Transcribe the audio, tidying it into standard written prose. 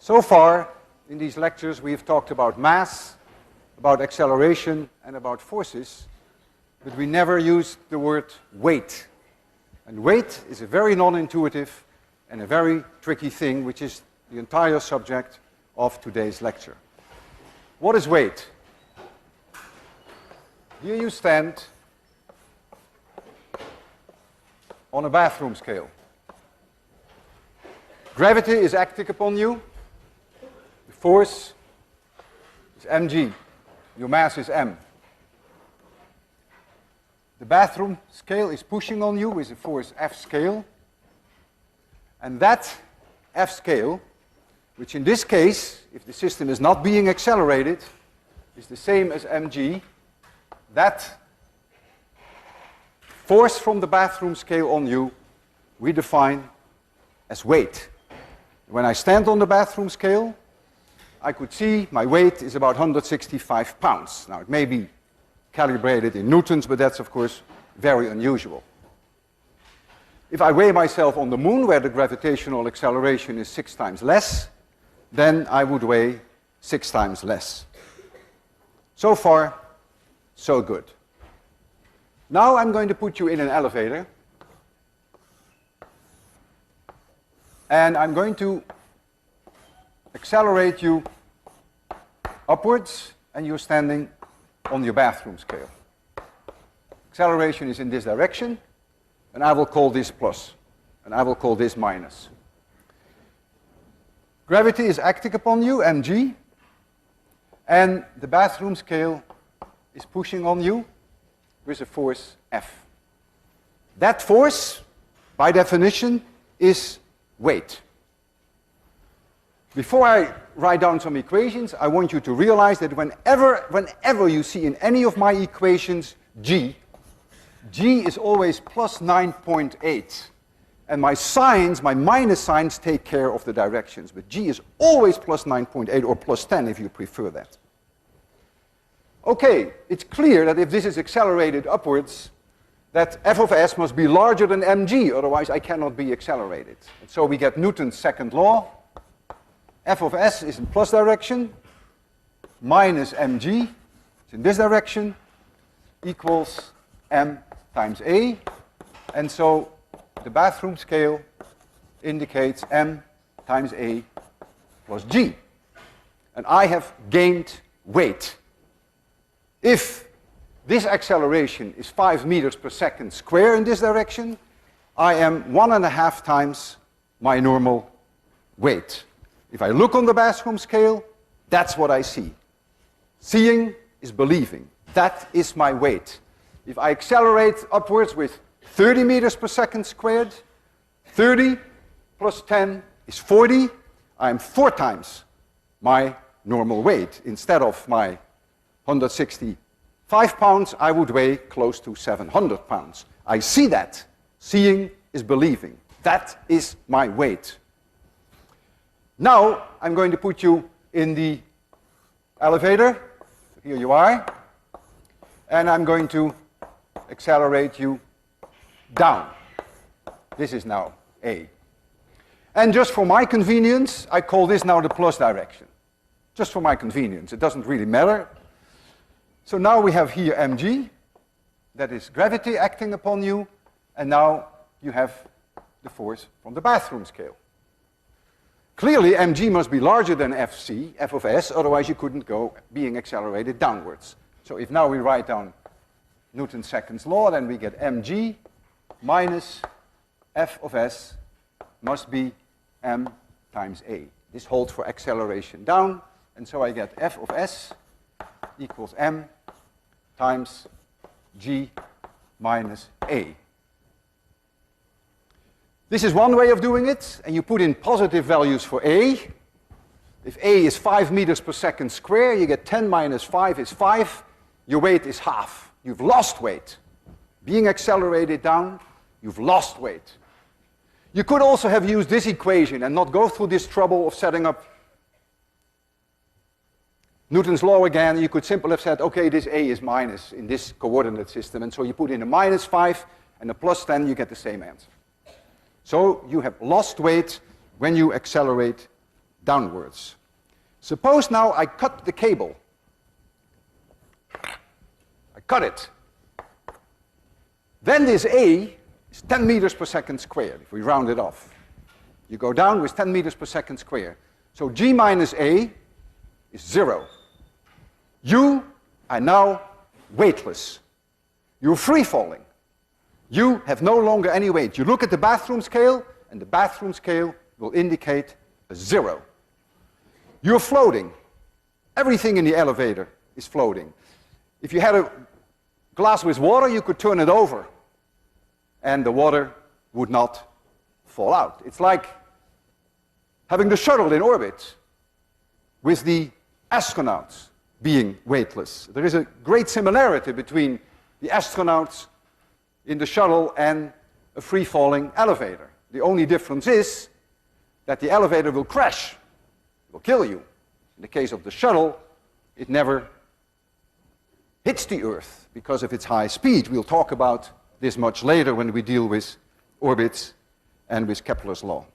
So far, in these lectures, we have talked about mass, about acceleration, and about forces, but we never used the word weight. And weight is a very non-intuitive and a very tricky thing, which is the entire subject of today's lecture. What is weight? Here you stand on a bathroom scale. Gravity is acting upon you. The force is mg. Your mass is m. The bathroom scale is pushing on you with a force F scale. And that F scale, which in this case, if the system is not being accelerated, is the same as mg, that force from the bathroom scale on you we define as weight. When I stand on the bathroom scale, I could see my weight is about 165 pounds. Now, it may be calibrated in newtons, but that's, of course, very unusual. If I weigh myself on the moon, where the gravitational acceleration is 6 times less, then I would weigh 6 times less. So far, so good. Now I'm going to put you in an elevator, and I'm going to accelerate you upwards, and you're standing on your bathroom scale. Acceleration is in this direction, and I will call this plus, and I will call this minus. Gravity is acting upon you, mg, and the bathroom scale is pushing on you with a force F. That force, by definition, is weight. Before I write down some equations, I want you to realize that whenever you see in any of my equations g is always plus 9.8. And my signs, my minus signs, take care of the directions. But g is always plus 9.8 or plus 10 if you prefer that. Okay, it's clear that if this is accelerated upwards, that f of s must be larger than mg, otherwise I cannot be accelerated. And so we get Newton's second law. F of s is in plus direction, minus mg, it's in this direction, equals m times a. And so the bathroom scale indicates m times a plus g. And I have gained weight. If this acceleration is 5 meters per second square in this direction, I am 1.5 times my normal weight. If I look on the bathroom scale, that's what I see. Seeing is believing. That is my weight. If I accelerate upwards with 30 meters per second squared, 30 plus 10 is 40. I am 4 times my normal weight. Instead of my 165 pounds, I would weigh close to 700 pounds. I see that. Seeing is believing. That is my weight. Now, I'm going to put you in the elevator. Here you are. And I'm going to accelerate you down. This is now A. And just for my convenience, I call this now the plus direction. Just for my convenience. It doesn't really matter. So now we have here mg, that is gravity acting upon you, and now you have the force from the bathroom scale. Clearly, mg must be larger than fc, f of s, otherwise you couldn't go being accelerated downwards. So if now we write down Newton's second law, then we get mg minus f of s must be m times a. This holds for acceleration down, and so I get f of s equals m times g minus a. This is one way of doing it, and you put in positive values for a. If a is 5 meters per second square, you get 10 minus 5 is 5. Your weight is half. You've lost weight. Being accelerated down, you've lost weight. You could also have used this equation and not go through this trouble of setting up Newton's law again. You could simply have said, okay, this a is minus in this coordinate system, and so you put in a minus 5 and a plus 10, you get the same answer. So you have lost weight when you accelerate downwards. Suppose now I cut the cable. I cut it. Then this A is 10 meters per second squared, if we round it off. You go down with 10 meters per second squared. So G minus A is 0. You are now weightless. You're free falling. You have no longer any weight. You look at the bathroom scale, and the bathroom scale will indicate a 0. You're floating. Everything in the elevator is floating. If you had a glass with water, you could turn it over, and the water would not fall out. It's like having the shuttle in orbit with the astronauts being weightless. There is a great similarity between the astronauts in the shuttle and a free-falling elevator. The only difference is that the elevator will crash, will kill you. In the case of the shuttle, it never hits the Earth because of its high speed. We'll talk about this much later when we deal with orbits and with Kepler's law.